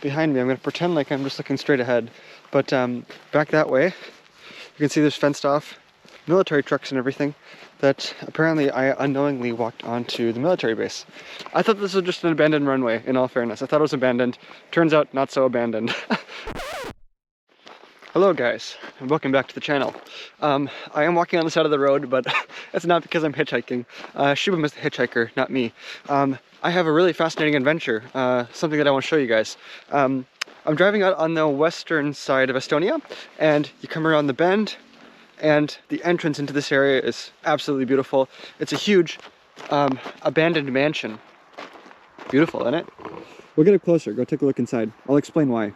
behind me. I'm going to pretend like I'm just looking straight ahead. But back that way, you can see there's fenced off military trucks and everything that apparently I unknowingly walked onto the military base. I thought this was just an abandoned runway, in all fairness. I thought it was abandoned. Turns out not so abandoned. Hello guys, and welcome back to the channel. I am walking on the side of the road, but it's not because I'm hitchhiking. Shubham is the hitchhiker, not me. I have a really fascinating adventure, something that I want to show you guys. I'm driving out on the western side of Estonia, and you come around the bend, and the entrance into this area is absolutely beautiful. It's a huge abandoned mansion. Beautiful, isn't it? We'll get up closer, go take a look inside. I'll explain why.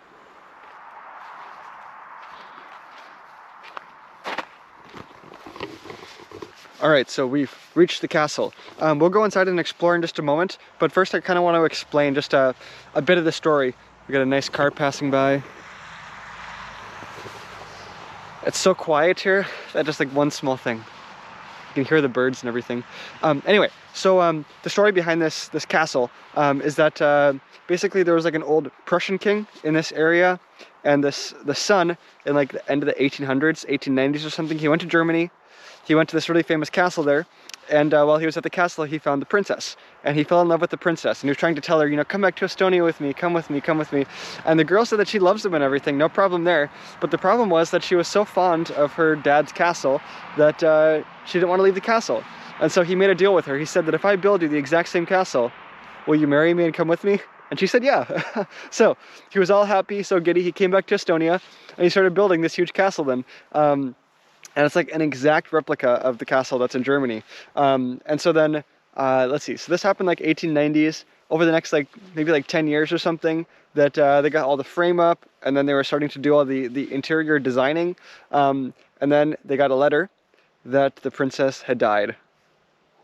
Alright, so we've reached the castle. We'll go inside and explore in just a moment, but first I kind of want to explain just a bit of the story. We got a nice car passing by. It's so quiet here that just like one small thing. You can hear the birds and everything. Anyway, so the story behind this castle is that basically there was like an old Prussian king in this area, and the son in like the end of the 1800s, 1890s or something, he went to Germany. He went to this really famous castle there, and while he was at the castle, he found the princess, and he fell in love with the princess, and he was trying to tell her, you know, come back to Estonia with me, come with me, come with me. And the girl said that she loves him and everything, no problem there. But the problem was that she was so fond of her dad's castle that she didn't want to leave the castle. And so he made a deal with her. He said that if I build you the exact same castle, will you marry me and come with me? And she said, yeah. So he was all happy, so giddy. He came back to Estonia, and he started building this huge castle then. And it's like an exact replica of the castle that's in Germany. And so then, let's see, so this happened like 1890s. Over the next like, maybe like 10 years or something, that they got all the frame up, and then they were starting to do all the interior designing. And then they got a letter that the princess had died.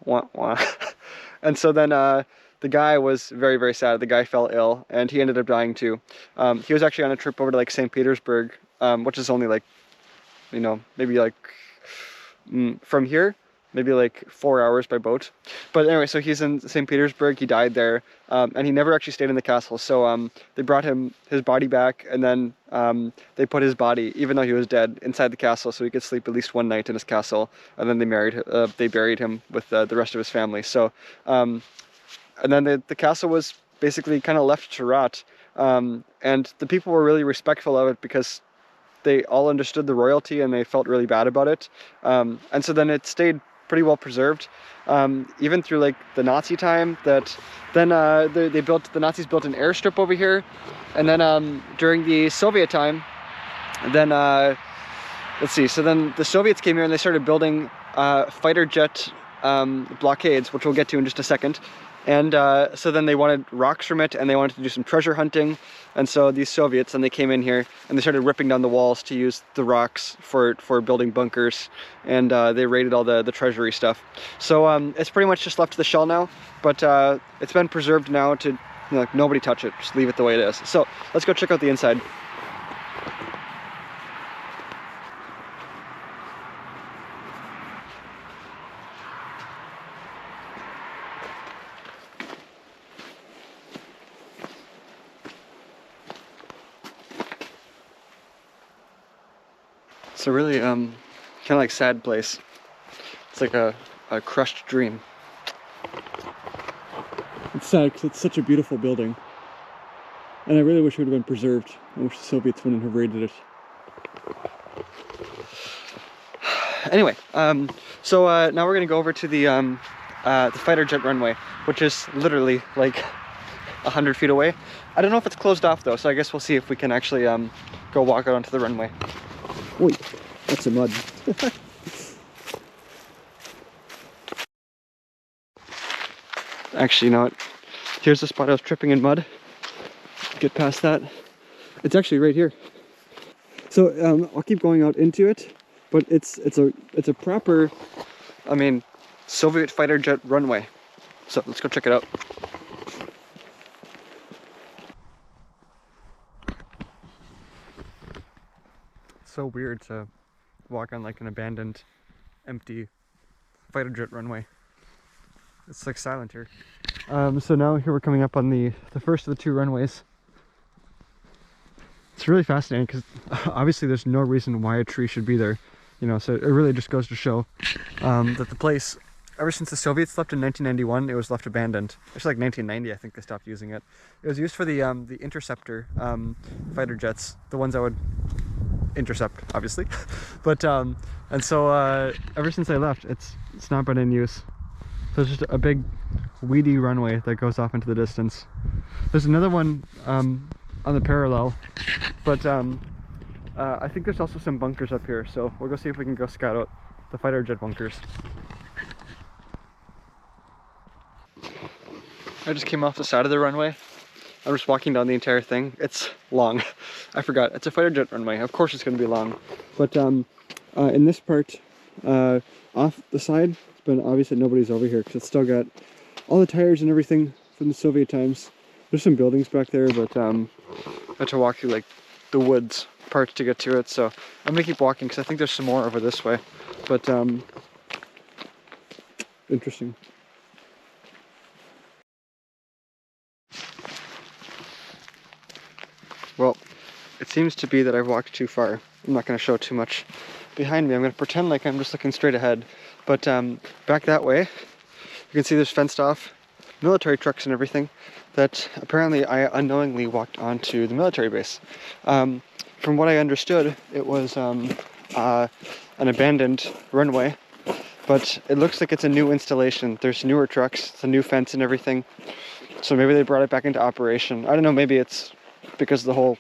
Wah, wah. And so then the guy was very, very sad. The guy fell ill, and he ended up dying too. He was actually on a trip over to like St. Petersburg, which is only like, you know, maybe like from here, maybe like 4 hours by boat. But anyway, so he's in St. Petersburg, he died there, and he never actually stayed in the castle. So they brought his body back, and then they put his body, even though he was dead, inside the castle so he could sleep at least one night in his castle, and then they buried him with the rest of his family. So, and then the castle was basically kind of left to rot, and the people were really respectful of it because they all understood the royalty and they felt really bad about it. And so then it stayed pretty well preserved, even through like the Nazi time. That then the Nazis built an airstrip over here, and then during the Soviet time, then let's see, so then the Soviets came here and they started building fighter jet blockades, which we'll get to in just a second. And so then they wanted rocks from it, and they wanted to do some treasure hunting. And so these Soviets, and they came in here and they started ripping down the walls to use the rocks for building bunkers, and they raided all the treasury stuff. So it's pretty much just left to the shell now, but it's been preserved now to, you know, like, nobody touch it, just leave it the way it is. So let's go check out the inside. It's a really kind of like sad place. It's like a crushed dream. It's sad because it's such a beautiful building, and I really wish it would have been preserved. I wish the Soviets wouldn't have raided it. Anyway, so now we're gonna go over to the fighter jet runway, which is literally like 100 feet away. I don't know if it's closed off though, so I guess we'll see if we can actually go walk out onto the runway. Wait, that's some mud. Actually, you know what? Here's the spot I was tripping in mud. Get past that. It's actually right here. So I'll keep going out into it, but it's a proper, I mean, Soviet fighter jet runway. So let's go check it out. It's so weird to walk on like an abandoned, empty fighter jet runway. It's like silent here. So now here we're coming up on the first of the two runways. It's really fascinating because obviously there's no reason why a tree should be there, you know, so it really just goes to show that the place, ever since the Soviets left in 1991, it was left abandoned. It's like 1990, I think they stopped using it. It was used for the interceptor fighter jets, the ones that would intercept, obviously. But and so ever since I left, it's not been in use. So it's just a big weedy runway that goes off into the distance. There's another one on the parallel, but I think there's also some bunkers up here, so we'll go see if we can go scout out the fighter jet bunkers. I just came off the side of the runway. I'm just walking down the entire thing. It's long. I forgot, it's a fighter jet runway. Of course it's going to be long. But in this part, off the side, it's been obvious that nobody's over here because it's still got all the tires and everything from the Soviet times. There's some buildings back there, but I have to walk through like the woods parts to get to it. So I'm gonna keep walking because I think there's some more over this way. But interesting. Well, it seems to be that I've walked too far. I'm not going to show too much behind me. I'm going to pretend like I'm just looking straight ahead. But back that way, you can see there's fenced off military trucks and everything that apparently I unknowingly walked onto the military base. From what I understood, it was an abandoned runway, but it looks like it's a new installation. There's newer trucks, it's a new fence and everything. So maybe they brought it back into operation. I don't know, maybe it's because of the whole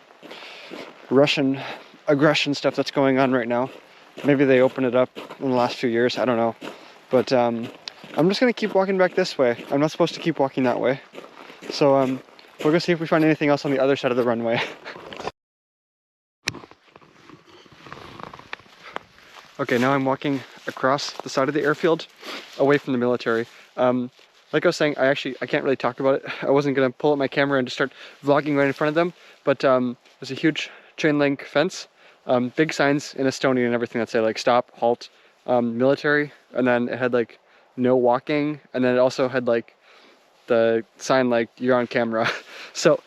Russian aggression stuff that's going on right now. Maybe they opened it up in the last few years, I don't know. But I'm just gonna keep walking back this way. I'm not supposed to keep walking that way. So we're gonna see if we find anything else on the other side of the runway. Okay, now I'm walking across the side of the airfield, away from the military. Like I was saying, I can't really talk about it. I wasn't gonna pull up my camera and just start vlogging right in front of them, but there's a huge chain link fence, big signs in Estonian and everything that say like stop, halt, military, and then it had like no walking, and then it also had like the sign like you're on camera. So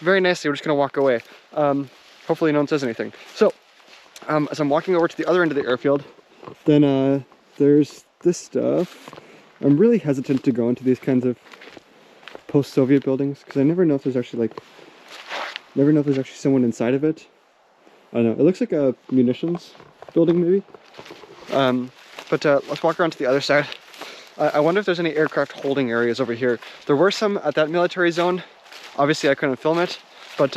very nicely, we're just gonna walk away. Hopefully no one says anything. So as I'm walking over to the other end of the airfield, then there's this stuff. I'm really hesitant to go into these kinds of post-Soviet buildings because I never know if there's actually someone inside of it. I don't know. It looks like a munitions building maybe. But let's walk around to the other side. I wonder if there's any aircraft holding areas over here. There were some at that military zone. Obviously I couldn't film it, but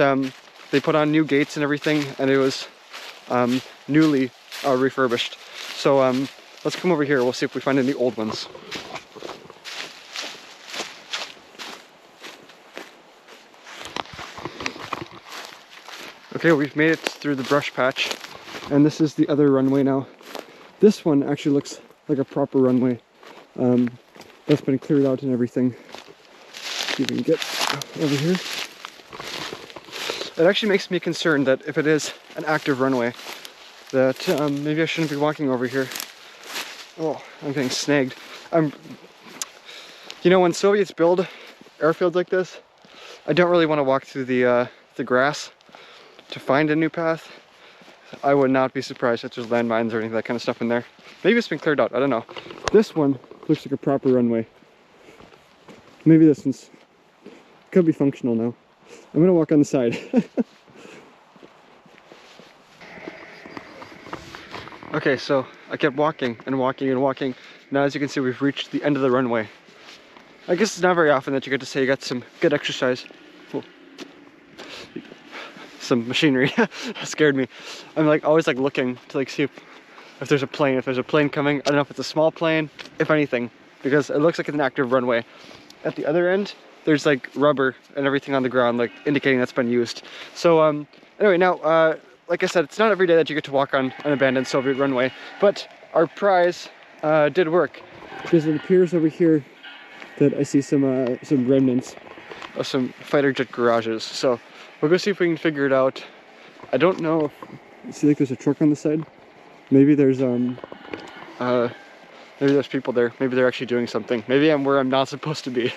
they put on new gates and everything, and it was newly refurbished. So let's come over here. We'll see if we find any old ones. Okay, we've made it through the brush patch, and this is the other runway now. This one actually looks like a proper runway. That's been cleared out and everything. See if we can get over here. It actually makes me concerned that if it is an active runway, that maybe I shouldn't be walking over here. Oh, I'm getting snagged. You know, when Soviets build airfields like this, I don't really want to walk through the grass to find a new path. I would not be surprised if there's landmines or any of that kind of stuff in there. Maybe it's been cleared out, I don't know. This one looks like a proper runway. Maybe this one's could be functional now. I'm gonna walk on the side. Okay, so I kept walking and walking and walking. Now as you can see, we've reached the end of the runway. I guess it's not very often that you get to say you got some good exercise. Whoa. Some machinery. That scared me. I'm like always like looking to like see if there's a plane. If there's a plane coming, I don't know if it's a small plane, if anything, because it looks like it's an active runway. At the other end, there's like rubber and everything on the ground, like indicating that's been used. So anyway, now like I said, it's not every day that you get to walk on an abandoned Soviet runway, but our prize did work, because it appears over here that I see some remnants of some fighter jet garages. So we'll go see if we can figure it out. I don't know if you see like there's a truck on the side. Maybe there's people there. Maybe they're actually doing something. Maybe I'm where I'm not supposed to be.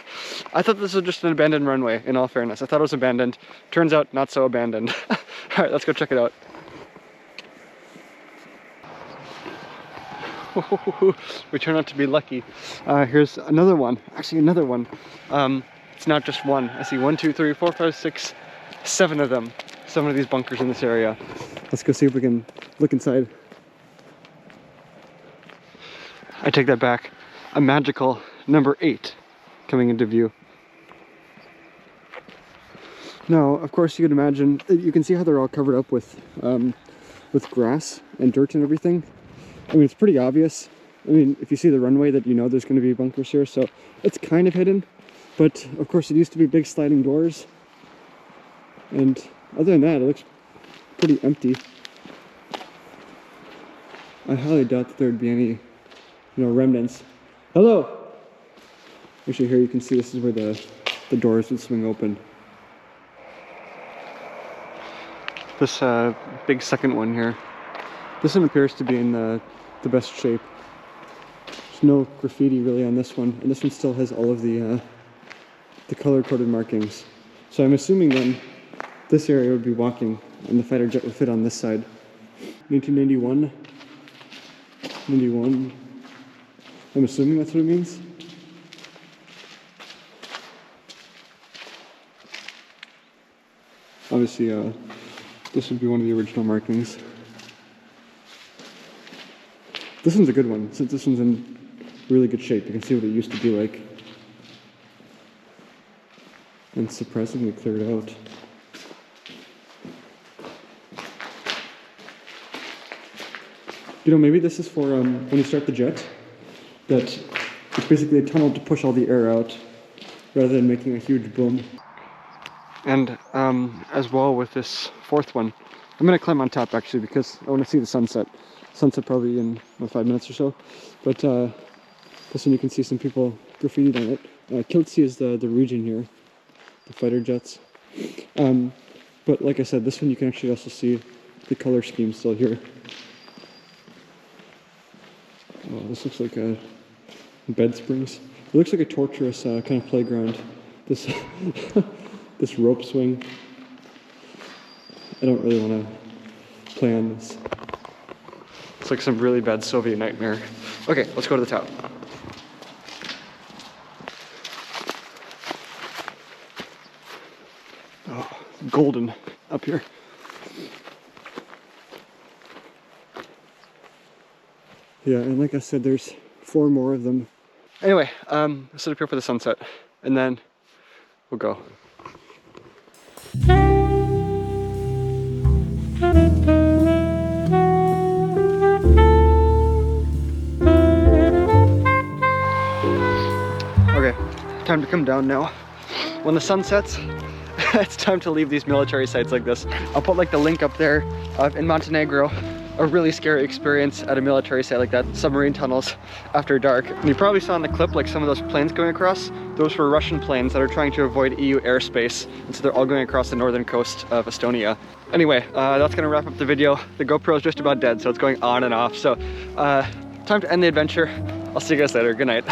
I thought this was just an abandoned runway, in all fairness. I thought it was abandoned. Turns out not so abandoned. All right, let's go check it out. We turn out to be lucky. Here's another one. Actually, another one. It's not just one. I see 1, 2, 3, 4, 5, 6, 7 of them. 7 of these bunkers in this area. Let's go see if we can look inside. I take that back. A magical number 8 coming into view. Now, of course, you can imagine, you can see how they're all covered up with grass and dirt and everything. I mean, it's pretty obvious. I mean, if you see the runway, that you know there's going to be bunkers here, so it's kind of hidden. But of course, it used to be big sliding doors, and other than that, it looks pretty empty. I highly doubt that there would be any, remnants. Hello. Actually, here you can see this is where the doors would swing open. This big second one here. This one appears to be in the best shape. There's no graffiti really on this one, and this one still has all of the color-coded markings. So I'm assuming then this area would be walking, and the fighter jet would fit on this side. 1991. 91. I'm assuming that's what it means. Obviously, this would be one of the original markings. This one's a good one, since this one's in really good shape. You can see what it used to be like. And surprisingly cleared out. Maybe this is for when you start the jet, that it's basically a tunnel to push all the air out, rather than making a huge boom. And as well with this fourth one, I'm going to climb on top actually, because I want to see the sunset. Sunset probably in 5 minutes or so. But this one you can see some people graffitied on it. Kiltse is the region here, the fighter jets. But like I said, this one you can actually also see the color scheme still here. Oh, this looks like bed springs. It looks like a torturous kind of playground. This this rope swing. I don't really want to play on this. It's like some really bad Soviet nightmare. Okay, let's go to the top. Oh, golden up here. Yeah, and like I said, there's 4 more of them. Anyway, let's sit up here for the sunset, and then we'll go. Okay, time to come down now. When the sun sets, it's time to leave these military sites like this. I'll put like the link up there in Montenegro. A really scary experience at a military site like that, submarine tunnels after dark. And you probably saw in the clip like some of those planes going across. Those were Russian planes that are trying to avoid EU airspace, and so they're all going across the northern coast of Estonia. Anyway, that's gonna wrap up the video. The GoPro is just about dead, so it's going on and off. So time to end the adventure. I'll see you guys later. Good night.